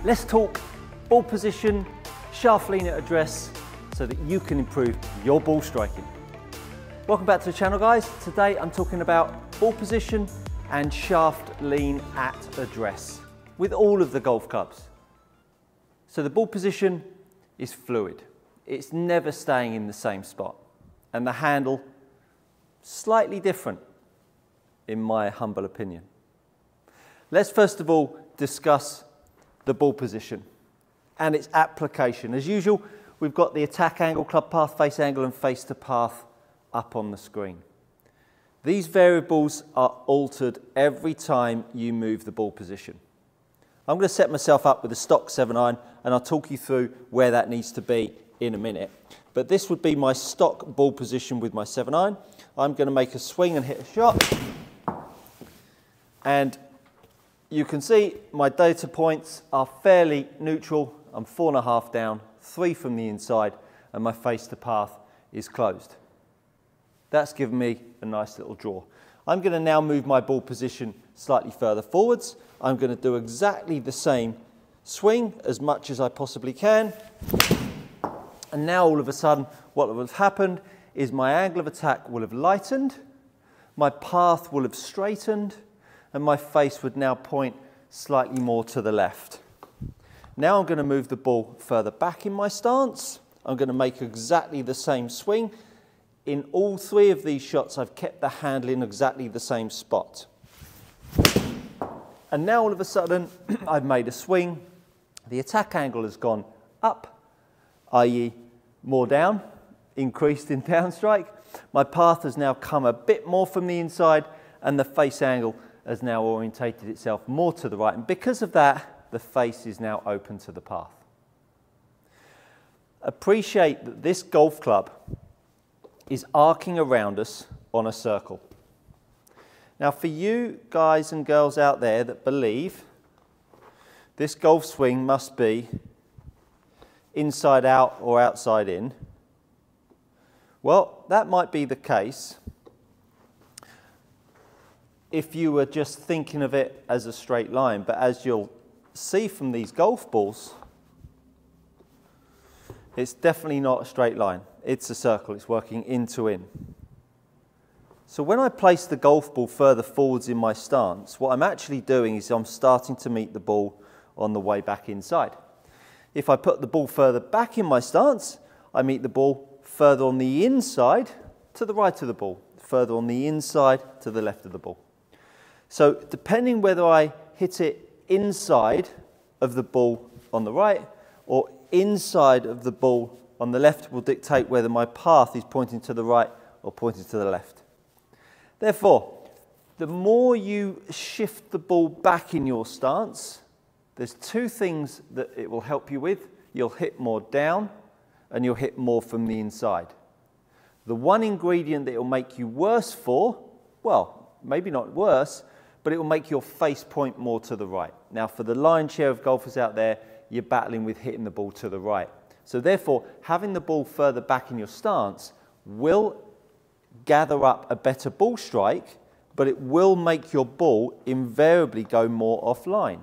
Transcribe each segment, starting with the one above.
Let's talk ball position, shaft lean at address, so that you can improve your ball striking. Welcome back to the channel, guys. Today I'm talking about ball position and shaft lean at address with all of the golf clubs. So the ball position is fluid. It's never staying in the same spot. And the handle, slightly different, in my humble opinion. Let's first of all discuss the ball position and its application. As usual, we've got the attack angle, club path, face angle and face to path up on the screen. These variables are altered every time you move the ball position. I'm going to set myself up with a stock 7-iron and I'll talk you through where that needs to be in a minute. But this would be my stock ball position with my 7-iron. I'm going to make a swing and hit a shot. And you can see my data points are fairly neutral. I'm 4.5 down, 3 from the inside, and my face to path is closed. That's given me a nice little draw. I'm going to now move my ball position slightly further forwards. I'm going to do exactly the same swing as much as I possibly can. And now all of a sudden what will have happened is my angle of attack will have lightened, my path will have straightened, and my face would now point slightly more to the left. Now I'm going to move the ball further back in my stance. I'm going to make exactly the same swing. In all 3 of these shots, I've kept the handle in exactly the same spot. And now all of a sudden, I've made a swing. The attack angle has gone up, i.e. more down, increased in downstrike. My path has now come a bit more from the inside, and the face angle has now orientated itself more to the right. And because of that, the face is now open to the path. Appreciate that this golf club is arcing around us on a circle. Now for you guys and girls out there that believe this golf swing must be inside out or outside in, well, that might be the case if you were just thinking of it as a straight line, but as you'll see from these golf balls, it's definitely not a straight line. It's a circle, it's working in to in. So when I place the golf ball further forwards in my stance, what I'm actually doing is I'm starting to meet the ball on the way back inside. If I put the ball further back in my stance, I meet the ball further on the inside to the right of the ball, further on the inside to the left of the ball. So depending whether I hit it inside of the ball on the right or inside of the ball on the left will dictate whether my path is pointing to the right or pointing to the left. Therefore, the more you shift the ball back in your stance, there's 2 things that it will help you with. You'll hit more down and you'll hit more from the inside. The one ingredient that it will make you worse for, well, maybe not worse, but it will make your face point more to the right. Now, for the lion's share of golfers out there, you're battling with hitting the ball to the right. So therefore, having the ball further back in your stance will gather up a better ball strike, but it will make your ball invariably go more offline.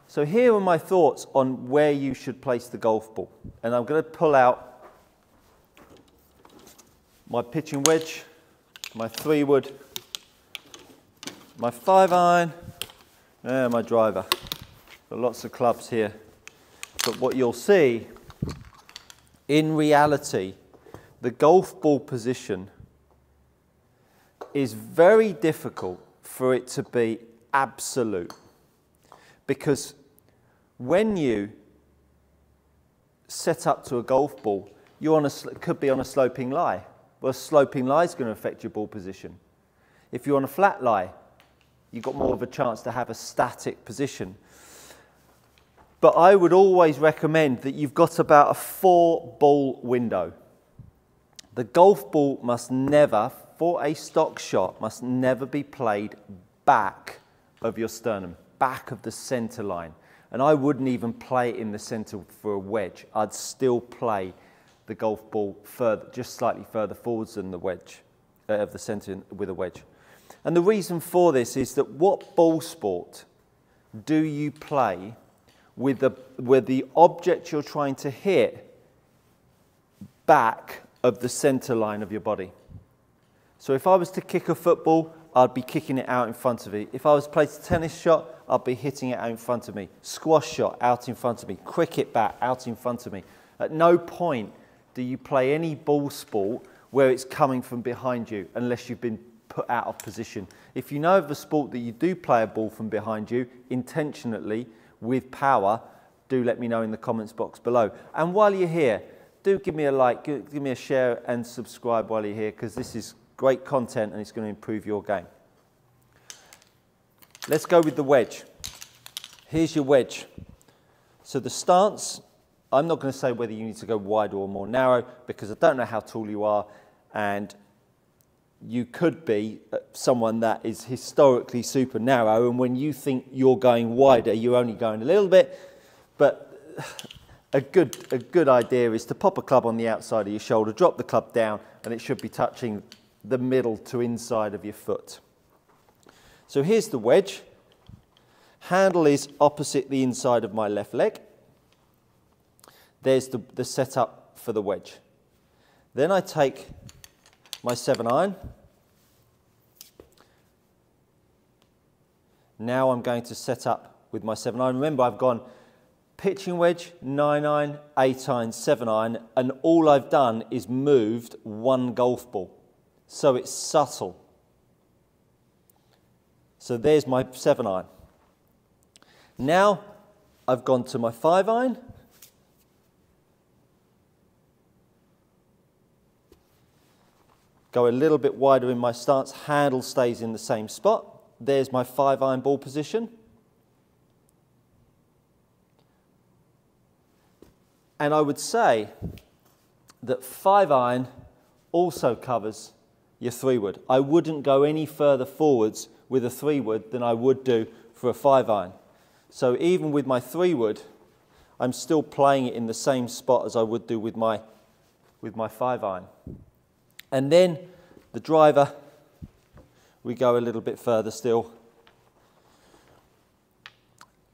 So here are my thoughts on where you should place the golf ball. And I'm going to pull out my pitching wedge, my 3-wood, my 5-iron, and my driver. Got lots of clubs here. But what you'll see, in reality, the golf ball position is very difficult for it to be absolute. Because when you set up to a golf ball, you're could be on a sloping lie. Well, a sloping lie is going to affect your ball position. If you're on a flat lie, you've got more of a chance to have a static position. But I would always recommend that you've got about a 4-ball window. The golf ball must never, for a stock shot, must never be played back of your sternum, back of the center line. And I wouldn't even play it in the center for a wedge. I'd still play the golf ball further, just slightly further forwards than the wedge, of the center with a wedge. And the reason for this is that what ball sport do you play with the object you're trying to hit back of the centre line of your body? So if I was to kick a football, I'd be kicking it out in front of me. If I was to play a tennis shot, I'd be hitting it out in front of me. Squash shot, out in front of me. Cricket bat, out in front of me. At no point do you play any ball sport where it's coming from behind you unless you've been put out of position. If you know of a sport that you do play a ball from behind you intentionally with power, do let me know in the comments box below. And while you're here, do give me a like, give me a share and subscribe while you're here, because this is great content and it's going to improve your game. Let's go with the wedge. Here's your wedge. So the stance, I'm not going to say whether you need to go wider or more narrow, because I don't know how tall you are, and you could be someone that is historically super narrow, and when you think you're going wider, you're only going a little bit. But a good idea is to pop a club on the outside of your shoulder, drop the club down, and it should be touching the middle to inside of your foot. So here's the wedge. Handle is opposite the inside of my left leg. There's the setup for the wedge. Then I take my 7-iron. Now I'm going to set up with my 7-iron. Remember, I've gone pitching wedge, 9-iron, 8-iron, 7-iron, and all I've done is moved one golf ball. So it's subtle. So there's my 7-iron. Now I've gone to my 5-iron. Go a little bit wider in my stance, handle stays in the same spot. There's my 5-iron ball position. And I would say that 5-iron also covers your 3-wood. I wouldn't go any further forwards with a 3-wood than I would do for a 5-iron. So even with my 3-wood, I'm still playing it in the same spot as I would do with my 5-iron. And then the driver, we go a little bit further still.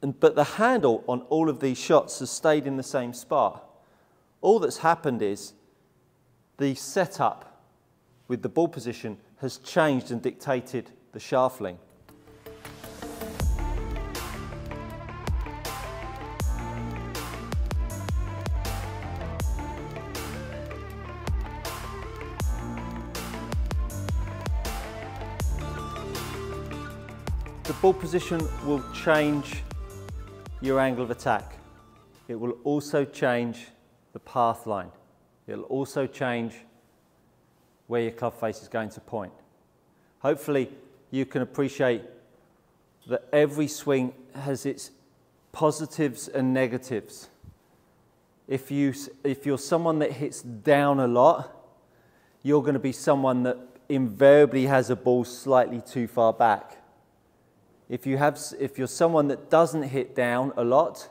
But the handle on all of these shots has stayed in the same spot. All that's happened is the setup with the ball position has changed and dictated the shaft length. The ball position will change your angle of attack. It will also change the path line. It will also change where your club face is going to point. Hopefully you can appreciate that every swing has its positives and negatives. If you're someone that hits down a lot, you're going to be someone that invariably has a ball slightly too far back. If you're someone that doesn't hit down a lot,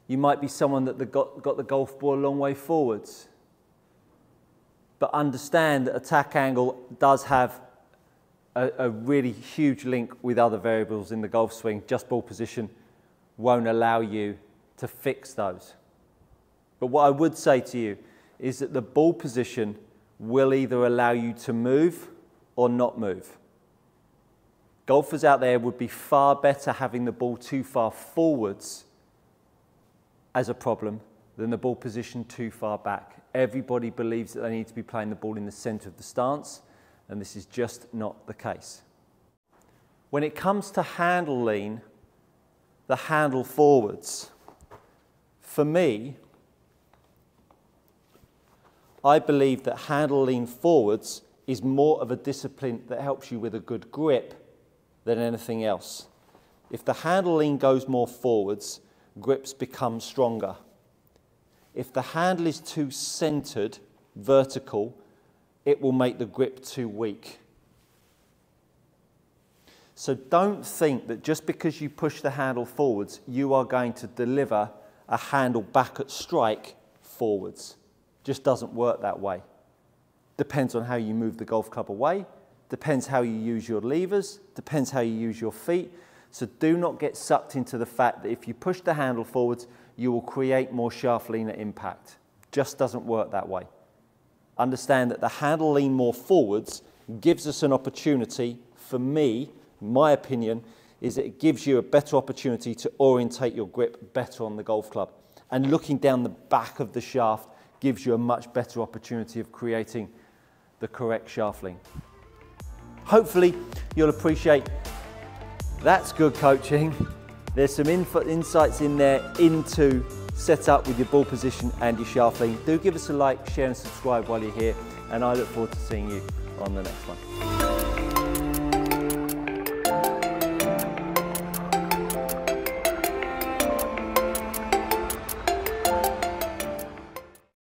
you might be someone that got the golf ball a long way forwards. But understand that attack angle does have a really huge link with other variables in the golf swing. Just ball position won't allow you to fix those. But what I would say to you is that the ball position will either allow you to move or not move. Golfers out there would be far better having the ball too far forwards as a problem than the ball position too far back. Everybody believes that they need to be playing the ball in the centre of the stance, and this is just not the case. When it comes to handle lean, the handle forwards, for me, I believe that handle lean forwards is more of a discipline that helps you with a good grip than anything else. If the handle lean goes more forwards, grips become stronger. If the handle is too centered, vertical, it will make the grip too weak. So don't think that just because you push the handle forwards, you are going to deliver a handle back at strike forwards. Just doesn't work that way. Depends on how you move the golf club away, depends how you use your levers, depends how you use your feet. So do not get sucked into the fact that if you push the handle forwards, you will create more shaft lean at impact. Just doesn't work that way. Understand that the handle lean more forwards gives us an opportunity, for me, my opinion, is that it gives you a better opportunity to orientate your grip better on the golf club. And looking down the back of the shaft gives you a much better opportunity of creating the correct shaft lean. Hopefully you'll appreciate that's good coaching. There's some insights in there into set up with your ball position and your shaft lean. Do give us a like, share and subscribe while you're here, and I look forward to seeing you on the next one.